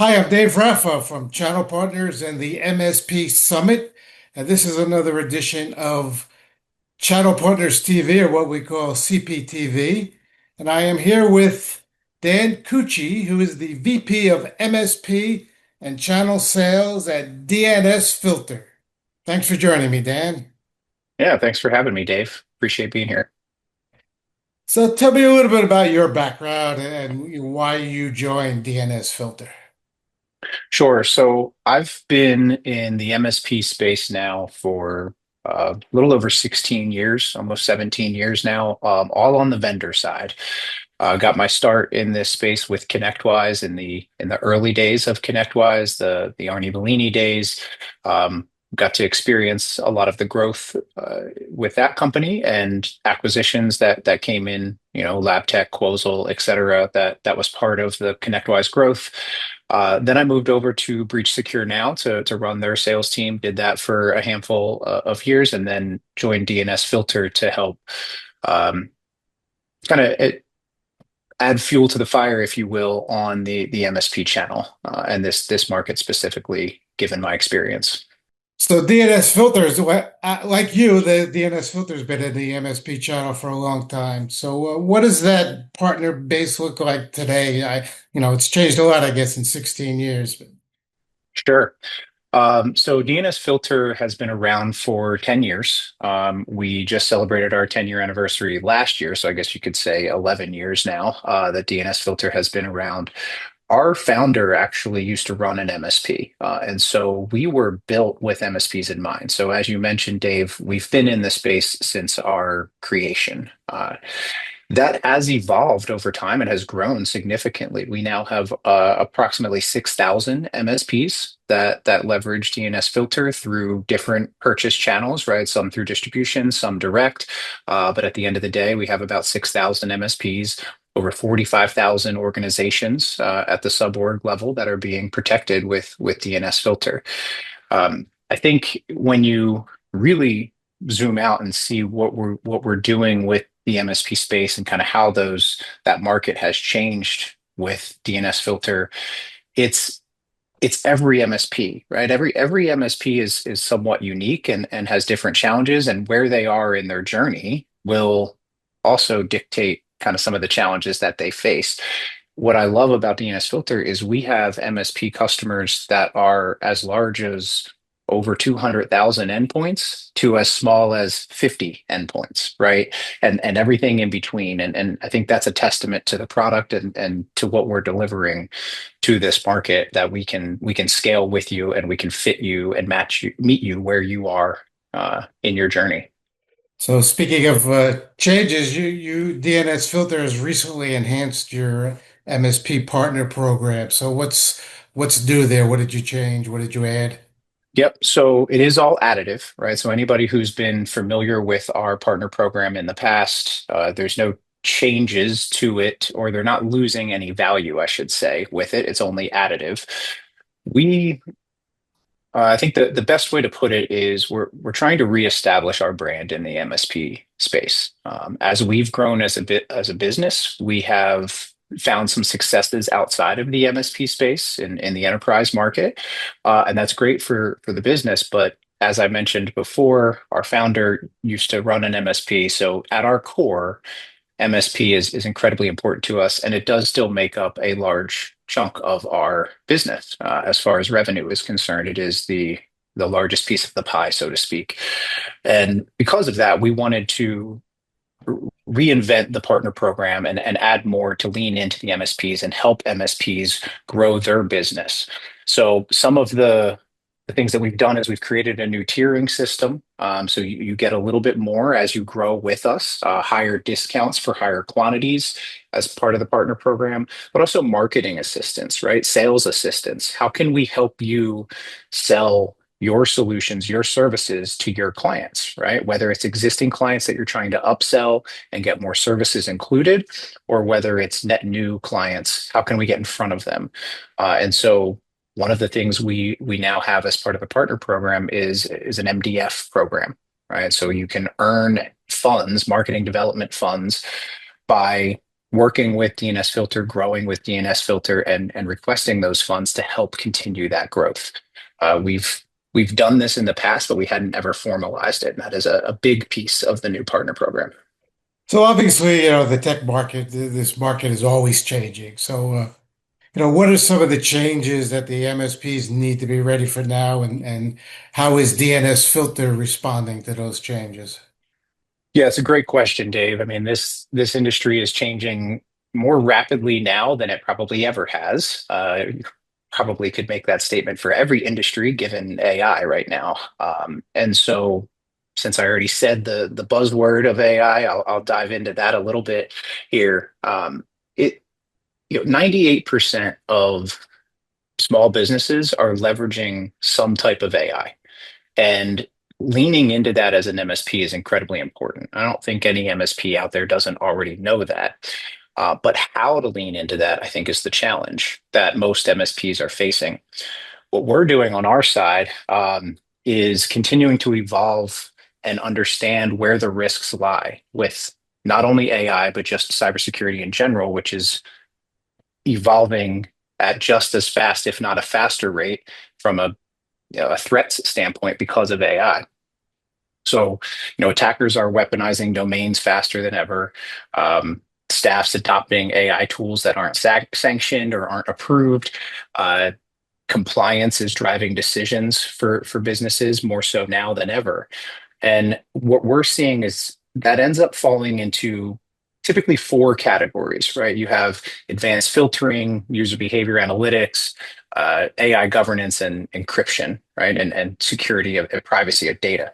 Hi, I'm Dave Raffa from Channel Partners and the MSP Summit. And this is another edition of Channel Partners TV, or what we call CPTV. And I am here with Dan Cucchi, who is the VP of MSP and Channel Sales at DNSFilter. Thanks for joining me, Dan. Yeah, thanks for having me, Dave. Appreciate being here. So tell me a little bit about your background and why you joined DNSFilter. Sure. So I've been in the MSP space now for a little over 16 years, almost 17 years now, all on the vendor side. Got my start in this space with ConnectWise in the early days of ConnectWise, the Arnie Bellini days. Got to experience a lot of the growth with that company and acquisitions that came in, LabTech, Quozal, et cetera, that was part of the ConnectWise growth. Then I moved over to Breach Secure Now to run their sales team. Did that for a handful of years, and then joined DNSFilter to help um, kind of add fuel to the fire, if you will, on the MSP channel and this market specifically, given my experience. So DNS filters, like you, the DNS filter's been in the MSP channel for a long time. So what does that partner base look like today? It's changed a lot, I guess, in 16 years. But Sure. So DNS Filter has been around for 10 years. We just celebrated our 10-year anniversary last year, so I guess you could say 11 years now that DNS Filter has been around. Our founder actually used to run an MSP, and so we were built with MSPs in mind. So as you mentioned, Dave, we've been in the space since our creation. That has evolved over time and has grown significantly. We now have approximately 6,000 MSPs that leverage DNSFilter through different purchase channels, right? Some through distribution, some direct. But at the end of the day, we have about 6,000 MSPs, over 45,000 organizations at the suborg level that are being protected with DNSFilter. I think when you really zoom out and see what we're doing with the MSP space and kind of how that market has changed with DNS filter, it's it's every MSP, right? Every MSP is somewhat unique and has different challenges, and where they are in their journey will also dictate kind of some of the challenges that they face. What I love about DNS Filter is we have MSP customers that are as large as over 200,000 endpoints to as small as 50 endpoints, right? And everything in between. And I think that's a testament to the product and to what we're delivering to this market, that we can scale with you and we can fit you and meet you where you are in your journey. so speaking of changes, DNS filter has recently enhanced your MSP partner program. So what's new there? What did you change? What did you add? Yep. So it is all additive, right? So anybody who's been familiar with our partner program in the past, there's no changes to it, or they're not losing any value, I should say, with it. It's only additive. We, I think the best way to put it is we're trying to reestablish our brand in the MSP space. As we've grown as a business, we have found some successes outside of the MSP space in the enterprise market, and that's great for the business. But as I mentioned before, our founder used to run an MSP, so at our core, MSP is incredibly important to us, and it does still make up a large chunk of our business. As far as revenue is concerned, it is the largest piece of the pie, so to speak. And because of that, we wanted to reinvent the partner program and add more to lean into the MSPs and help MSPs grow their business. So some of the things that we've done is we've created a new tiering system. So you get a little bit more as you grow with us, higher discounts for higher quantities as part of the partner program, but also marketing assistance, right? Sales assistance. How can we help you sell your solutions, your services to your clients, right? Whether it's existing clients that you're trying to upsell and get more services included, or whether it's net new clients, how can we get in front of them? And so one of the things we now have as part of the partner program is an MDF program, right? So you can earn funds, marketing development funds, by working with DNSFilter, growing with DNSFilter, and requesting those funds to help continue that growth. We've done this in the past, but we hadn't ever formalized it. And that is a big piece of the new partner program. So obviously, the tech market, this market is always changing. So, what are some of the changes that the MSPs need to be ready for now, and how is DNS Filter responding to those changes? Yeah, it's a great question, Dave. I mean, this industry is changing more rapidly now than it probably ever has. You probably could make that statement for every industry given AI right now. And so, since I already said the buzzword of AI, I'll dive into that a little bit here. It 98% of small businesses are leveraging some type of AI. And leaning into that as an MSP is incredibly important. I don't think any MSP out there doesn't already know that. But how to lean into that, I think, is the challenge that most MSPs are facing. What we're doing on our side is continuing to evolve and understand where the risks lie with not only AI, but just cybersecurity in general, which is evolving at just as fast, if not a faster rate, from a threat standpoint because of AI. So, attackers are weaponizing domains faster than ever. Staff's adopting AI tools that aren't sanctioned or aren't approved. Uh, Compliance is driving decisions for businesses more so now than ever. And what we're seeing is that ends up falling into typically four categories, right? You have advanced filtering, user behavior analytics, AI governance, and encryption, right? And security of privacy of data.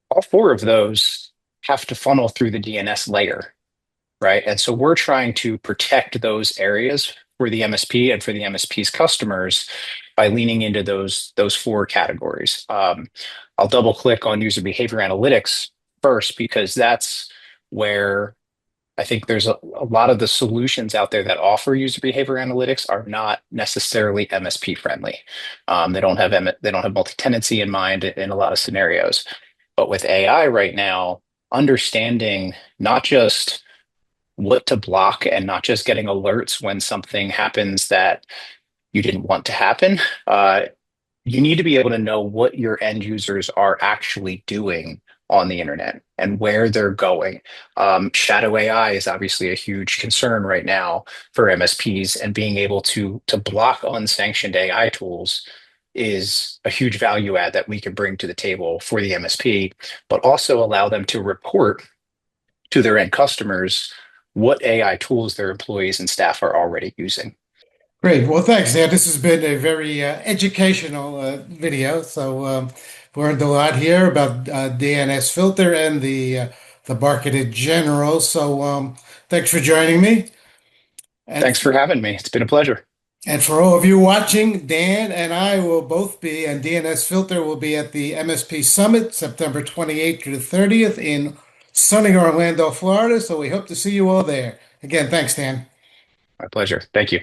All four of those have to funnel through the DNS layer, right? And so we're trying to protect those areas for the MSP and for the MSP's customers by leaning into those four categories. I'll double click on user behavior analytics first because that's where I think there's a lot of the solutions out there that offer user behavior analytics are not necessarily MSP friendly. They don't have multi-tenancy in mind in a lot of scenarios. But with AI right now, understanding not just what to block and not just getting alerts when something happens that you didn't want to happen. You need to be able to know what your end users are actually doing on the internet and where they're going. Shadow AI is obviously a huge concern right now for MSPs, and being able to block unsanctioned AI tools is a huge value add that we can bring to the table for the MSP, but also allow them to report to their end customers what AI tools their employees and staff are already using. Great. Well, thanks, Dan. This has been a very educational video. So learned a lot here about DNS filter and the market in general. So thanks for joining me. And Thanks for having me. It's been a pleasure. and for all of you watching, Dan and I will both be, and DNS Filter will be at the MSP Summit, September 28th to the 30th in sunny Orlando, Florida. So we hope to see you all there. Again, thanks, Dan. My pleasure. Thank you.